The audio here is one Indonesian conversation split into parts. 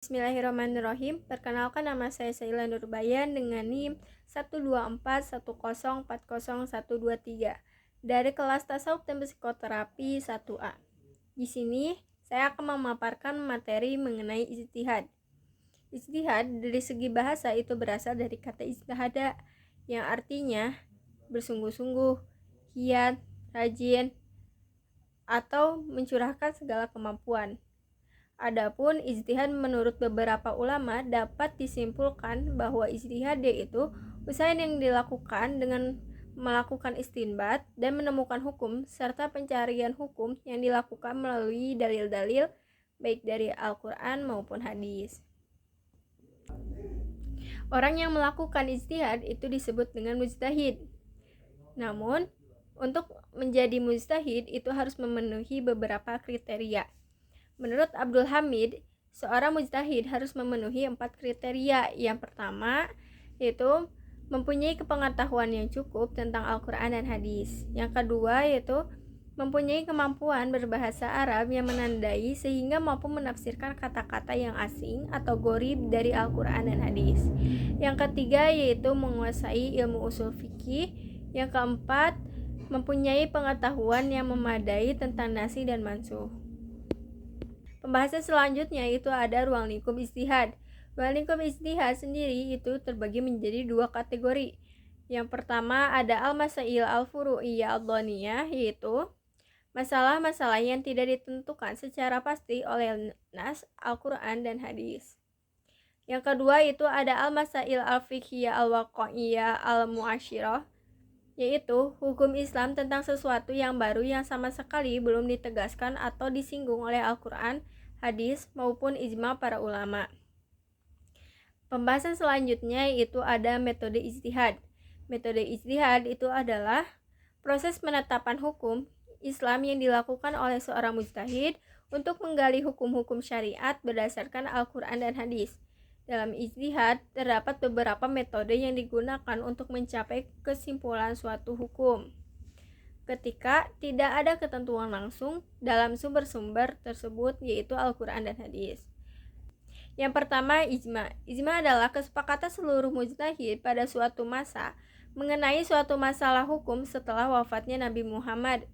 Bismillahirrahmanirrahim. Perkenalkan, nama saya Saila Nurbayan dengan NIM 12410401023 dari kelas Tasawuf dan Psikoterapi 1A. Di sini saya akan memaparkan materi mengenai ijtihad. Ijtihad dari segi bahasa itu berasal dari kata ijtihada yang artinya bersungguh-sungguh, giat, rajin, atau mencurahkan segala kemampuan. Adapun ijtihad menurut beberapa ulama dapat disimpulkan bahwa ijtihad yaitu usaha yang dilakukan dengan melakukan istinbat dan menemukan hukum serta pencarian hukum yang dilakukan melalui dalil-dalil baik dari Al-Quran maupun hadis. Orang yang melakukan ijtihad itu disebut dengan mujtahid. Namun, untuk menjadi mujtahid itu harus memenuhi beberapa kriteria. Menurut Abdul Hamid, seorang mujtahid harus memenuhi 4 kriteria. Yang pertama, yaitu mempunyai kepengetahuan yang cukup tentang Al-Quran dan hadis. Yang kedua, yaitu mempunyai kemampuan berbahasa Arab yang menandai sehingga mampu menafsirkan kata-kata yang asing atau gharib dari Al-Quran dan hadis. Yang ketiga, yaitu menguasai ilmu usul fikih. Yang keempat, mempunyai pengetahuan yang memadai tentang nasih dan mansuh. Pembahasan selanjutnya itu ada ruang lingkup ijtihad. Ruang lingkup ijtihad sendiri itu terbagi menjadi 2 kategori. Yang pertama ada al-masail al-furu'iyah ad-dhaniyah, yaitu masalah-masalah yang tidak ditentukan secara pasti oleh nas Al-Quran dan hadis. Yang kedua itu ada al-masail al-fiqhiyah al-waqa'iyah al-mu'asyirah, yaitu hukum Islam tentang sesuatu yang baru yang sama sekali belum ditegaskan atau disinggung oleh Al-Quran, hadis, maupun ijma para ulama. Pembahasan selanjutnya itu ada metode ijtihad. Metode ijtihad itu adalah proses penetapan hukum Islam yang dilakukan oleh seorang mujtahid untuk menggali hukum-hukum syariat berdasarkan Al-Quran dan hadis. Dalam ijtihad, terdapat beberapa metode yang digunakan untuk mencapai kesimpulan suatu hukum. Ketika tidak ada ketentuan langsung dalam sumber-sumber tersebut, yaitu Al-Quran dan hadis. Yang pertama, ijma. Ijma adalah kesepakatan seluruh mujtahid pada suatu masa mengenai suatu masalah hukum setelah wafatnya Nabi Muhammad.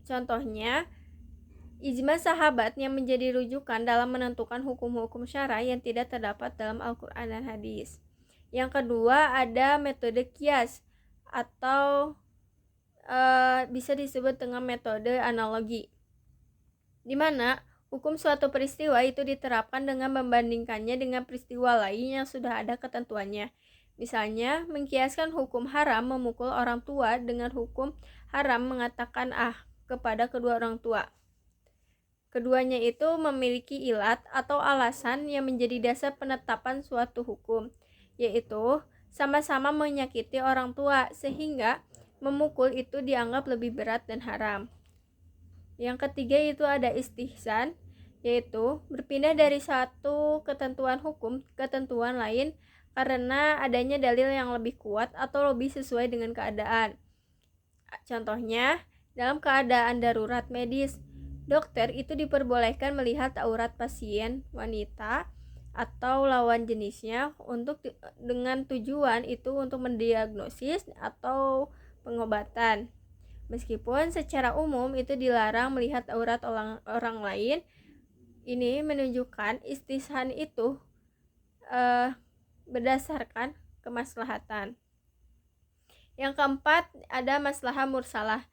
Contohnya, ijma sahabat yang menjadi rujukan dalam menentukan hukum-hukum syara yang tidak terdapat dalam Al-Quran dan hadis. Yang kedua ada metode qiyas atau bisa disebut dengan metode analogi, di mana hukum suatu peristiwa itu diterapkan dengan membandingkannya dengan peristiwa lain yang sudah ada ketentuannya. Misalnya, mengkiaskan hukum haram memukul orang tua dengan hukum haram mengatakan kepada kedua orang tua. Keduanya itu memiliki ilat atau alasan yang menjadi dasar penetapan suatu hukum, yaitu sama-sama menyakiti orang tua sehingga memukul itu dianggap lebih berat dan haram. Yang ketiga itu ada istihsan, yaitu berpindah dari satu ketentuan hukum ke ketentuan lain karena adanya dalil yang lebih kuat atau lebih sesuai dengan keadaan. Contohnya, dalam keadaan darurat medis, dokter itu diperbolehkan melihat aurat pasien wanita atau lawan jenisnya dengan tujuan itu untuk mendiagnosis atau pengobatan. Meskipun secara umum itu dilarang melihat aurat orang lain, ini menunjukkan istihsan itu berdasarkan kemaslahatan. Yang keempat ada maslahah mursalah.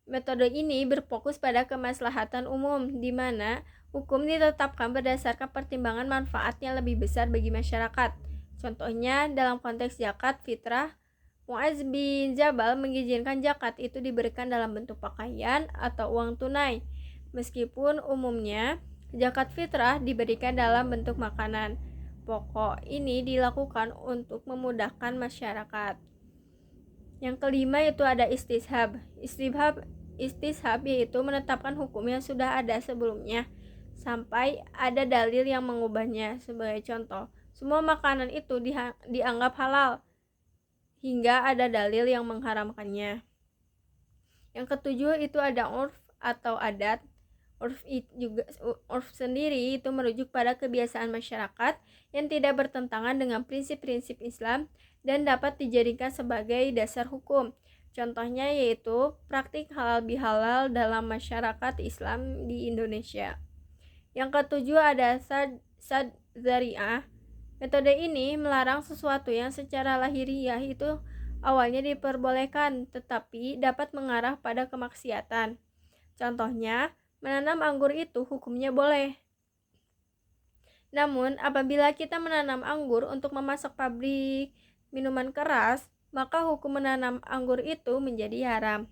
Metode ini berfokus pada kemaslahatan umum, di mana hukum ditetapkan berdasarkan pertimbangan manfaat yang lebih besar bagi masyarakat. Contohnya, dalam konteks zakat fitrah, Mu'adz bin Jabal mengizinkan zakat itu diberikan dalam bentuk pakaian atau uang tunai, meskipun umumnya zakat fitrah diberikan dalam bentuk makanan pokok. Ini dilakukan untuk memudahkan masyarakat. Yang kelima itu ada istishab. Istishab yaitu menetapkan hukum yang sudah ada sebelumnya sampai ada dalil yang mengubahnya. Sebagai contoh, semua makanan itu dianggap halal hingga ada dalil yang mengharamkannya. Yang ketujuh itu ada urf atau adat. Urf sendiri itu merujuk pada kebiasaan masyarakat yang tidak bertentangan dengan prinsip-prinsip Islam dan dapat dijadikan sebagai dasar hukum. Contohnya yaitu praktik halal bihalal dalam masyarakat Islam di Indonesia. Yang ketujuh ada sad zari'ah. Metode ini melarang sesuatu yang secara lahiriah itu awalnya diperbolehkan tetapi dapat mengarah pada kemaksiatan. Contohnya, menanam anggur itu hukumnya boleh. Namun, apabila kita menanam anggur untuk memasak pabrik minuman keras, maka hukum menanam anggur itu menjadi haram.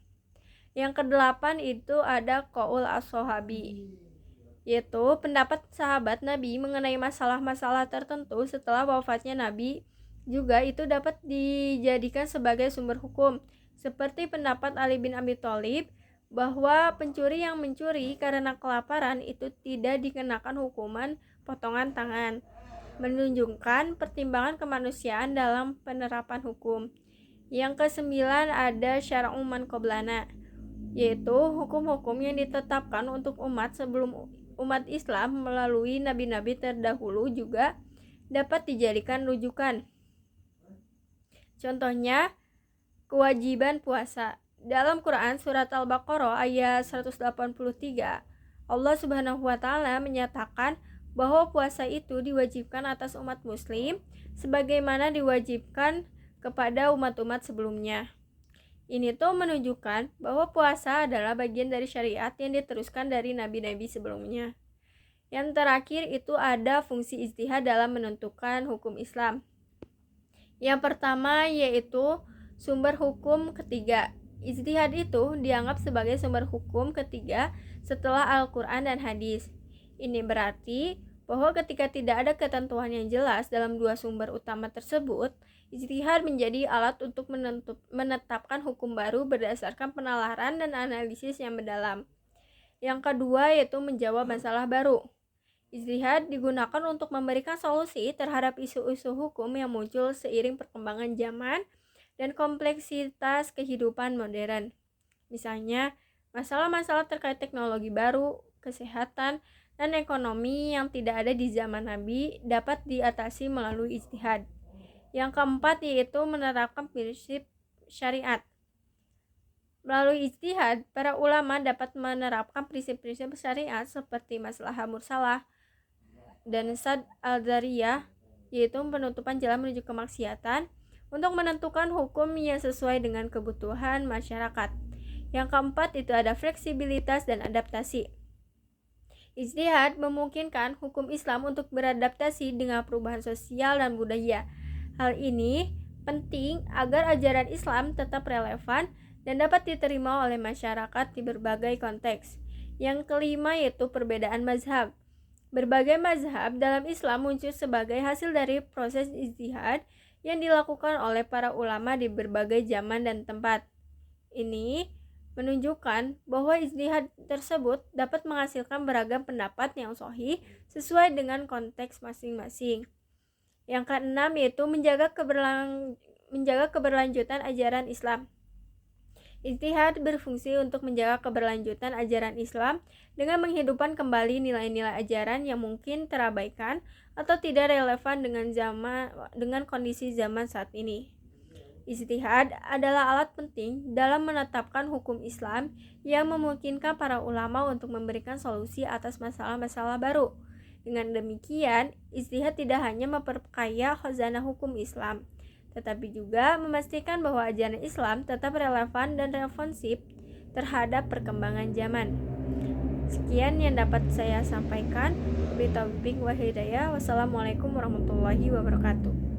Yang kedelapan itu ada qaul as-sahabi, yaitu pendapat sahabat Nabi mengenai masalah-masalah tertentu setelah wafatnya Nabi, juga itu dapat dijadikan sebagai sumber hukum, seperti pendapat Ali bin Abi Thalib bahwa pencuri yang mencuri karena kelaparan itu tidak dikenakan hukuman potongan tangan, menunjukkan pertimbangan kemanusiaan dalam penerapan hukum. Yang kesembilan ada syara'u man qablana, yaitu hukum-hukum yang ditetapkan untuk umat sebelum umat Islam melalui nabi-nabi terdahulu juga dapat dijadikan rujukan. Contohnya, kewajiban puasa. Dalam Quran surat Al-Baqarah ayat 183, Allah Subhanahu wa taala menyatakan bahwa puasa itu diwajibkan atas umat muslim sebagaimana diwajibkan kepada umat-umat sebelumnya. Ini tuh menunjukkan bahwa puasa adalah bagian dari syariat yang diteruskan dari nabi-nabi sebelumnya. Yang terakhir itu ada fungsi ijtihad dalam menentukan hukum Islam. Yang pertama yaitu sumber hukum ketiga. Ijtihad itu dianggap sebagai sumber hukum ketiga setelah Al-Quran dan hadis. Ini berarti bahwa ketika tidak ada ketentuan yang jelas dalam dua sumber utama tersebut, ijtihad menjadi alat untuk menetapkan hukum baru berdasarkan penalaran dan analisis yang mendalam. Yang kedua yaitu menjawab masalah baru. Ijtihad digunakan untuk memberikan solusi terhadap isu-isu hukum yang muncul seiring perkembangan zaman dan kompleksitas kehidupan modern. Misalnya, masalah-masalah terkait teknologi baru, kesehatan, dan ekonomi yang tidak ada di zaman Nabi dapat diatasi melalui ijtihad. Yang keempat yaitu menerapkan prinsip syariat. Melalui ijtihad, para ulama dapat menerapkan prinsip-prinsip syariat seperti maslahah mursalah dan sad al-zariyah, yaitu penutupan jalan menuju kemaksiatan, untuk menentukan hukum yang sesuai dengan kebutuhan masyarakat. Yang keempat itu ada fleksibilitas dan adaptasi. Ijtihad memungkinkan hukum Islam untuk beradaptasi dengan perubahan sosial dan budaya. Hal ini penting agar ajaran Islam tetap relevan dan dapat diterima oleh masyarakat di berbagai konteks. Yang kelima yaitu perbedaan mazhab. Berbagai mazhab dalam Islam muncul sebagai hasil dari proses ijtihad yang dilakukan oleh para ulama di berbagai zaman dan tempat. Ini menunjukkan bahwa ijtihad tersebut dapat menghasilkan beragam pendapat yang sahih sesuai dengan konteks masing-masing. Yang keenam yaitu menjaga keberlanjutan ajaran Islam. Ijtihad berfungsi untuk menjaga keberlanjutan ajaran Islam dengan menghidupkan kembali nilai-nilai ajaran yang mungkin terabaikan atau tidak relevan dengan kondisi zaman saat ini. Ijtihad adalah alat penting dalam menetapkan hukum Islam yang memungkinkan para ulama untuk memberikan solusi atas masalah-masalah baru. Dengan demikian, ijtihad tidak hanya memperkaya khazanah hukum Islam, tetapi juga memastikan bahwa ajaran Islam tetap relevan dan responsif terhadap perkembangan zaman. Sekian yang dapat saya sampaikan. Wassalamualaikum warahmatullahi wabarakatuh.